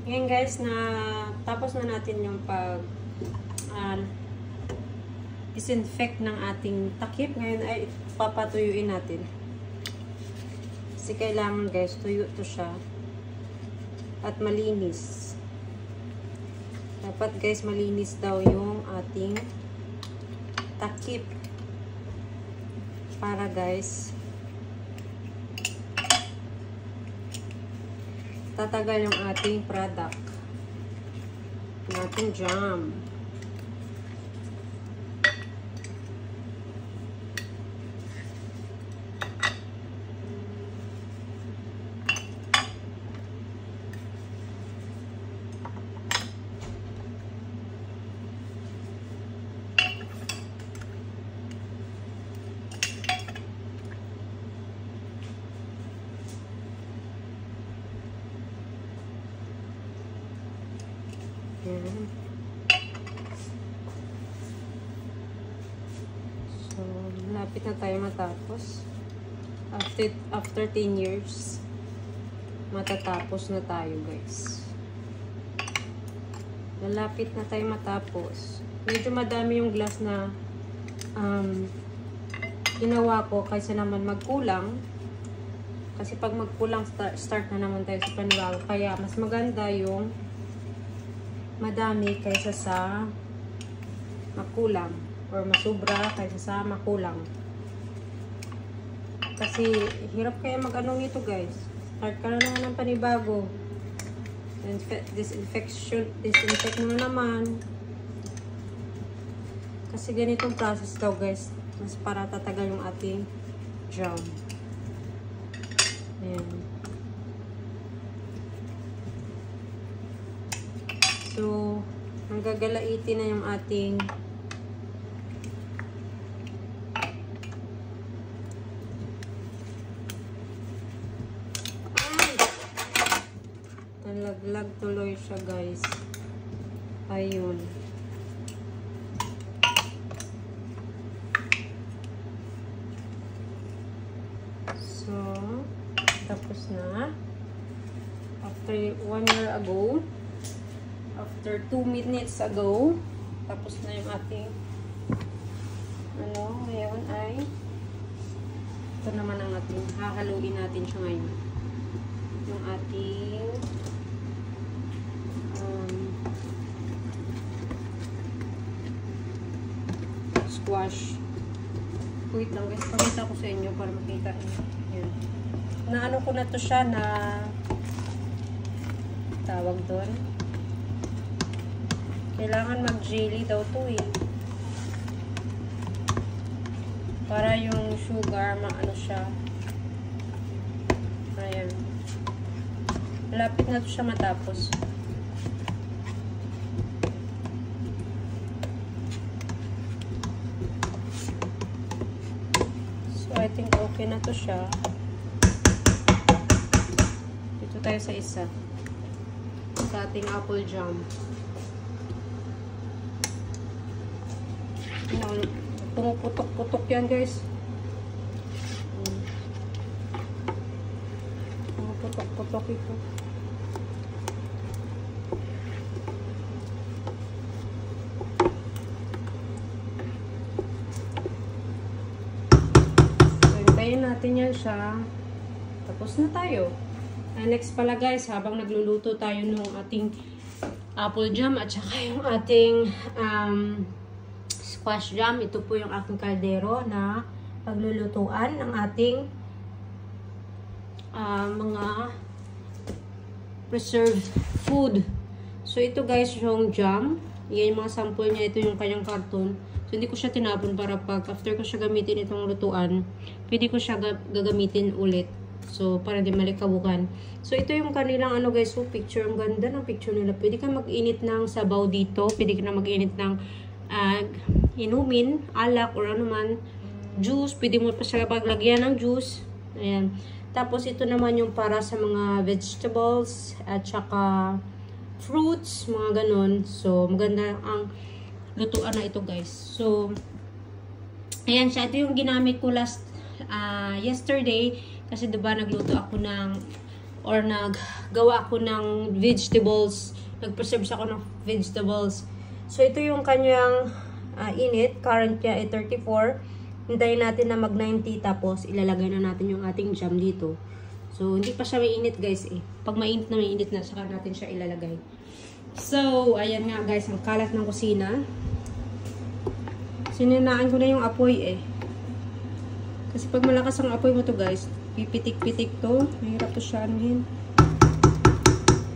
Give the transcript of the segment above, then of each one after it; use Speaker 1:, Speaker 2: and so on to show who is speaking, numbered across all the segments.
Speaker 1: Ngayon guys, na tapos na natin yung pag disinfect ng ating takip. Ngayon ay papatuyuin natin. Kasi kailangan guys, tuyo to siya. At malinis. Dapat guys, malinis daw yung ating takip. Para guys, tatagal yung ating product. Yung ating jam. Yan. So, lapit na tayo matapos. After 10 years, matatapos na tayo, guys. Lalapit na tayo matapos. Medyo madami yung glass na ginawa ko kaysa naman magkulang. Kasi pag magkulang, start na naman tayo sa panibago. Kaya mas maganda yung madami kaysa sa makulang or masubra kaysa sa makulang. Kasi hirap kaya mag-ano nito guys. Start ka na naman ng panibago. Disinfect mo na naman. Kasi ganitong process daw guys. Mas para tatagal yung ating jam. Ayan. So, ang gagalaitin na yung ating nalaglag tuloy siya guys. Ayun. So, tapos na. After 1 year ago, after 2 minutes ago, tapos na yung ating ngayon ay ito naman ang ating hahaluin natin siya ngayon. Yung ating squash. Wait lang guys, pakita ko sa inyo para makita niyo. Yan. Naano ko na to siya na tawag doon. Kailangan mag-jelly daw to eh. Para yung sugar, maano siya. Ayan. Malapit na to siya matapos. So, I think okay na to siya. Dito tayo sa isa. Sa ating apple jam. Pumuputok-putok yan guys. Pumuputok-putok ito. Hintayin natin yan siya. Tapos na tayo. Next pala guys, habang nagluluto tayo ng ating apple jam at saka yung ating squash jam. Ito po yung aking kaldero na paglulutuan ng ating mga preserved food. So, ito guys yung jam. Yan yung mga sample niya. Ito yung kanyang karton. So, hindi ko siya tinapon para pag after ko siya gamitin itong lutuan, pwede ko siya gagamitin ulit. So, para di malikabukan. So, ito yung kanilang guys. So, picture. Ang ganda ng picture nila. Pwede ka mag-init ng sabaw dito. Pwede ka na mag-init ng inumin, alak, or ano man, juice. Pwede mo pa siya paglagyan ng juice. Ayan. Tapos, ito naman yung para sa mga vegetables at saka fruits, mga ganun. So, maganda ang lutuan na ito, guys. So, ayan siya. Ito yung ginamit ko yesterday. Kasi diba nagluto ako ng or naggawa ako ng vegetables. Nag-preserve ako ng vegetables. So, ito yung kanyang init. Current niya ay 34. Hintayin natin na mag-90 tapos ilalagay na natin yung ating jam dito. So, hindi pa siya mainit guys eh. Pag mainit na, saka natin siya ilalagay. So, ayan nga guys, ang kalat ng kusina. Sininaan ko na yung apoy eh. Kasi pag malakas ang apoy mo to guys, pipitik-pitik to. Mahirap to siya anuhin.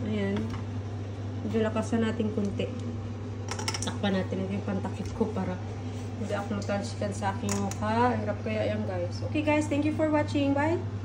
Speaker 1: Ayan. Medyo lakasan natin kunti. Takpan natin yung pantakip ko para hindi ako matalsikan sa aking mukha. Hirap kaya yan guys. Okay guys, thank you for watching. Bye!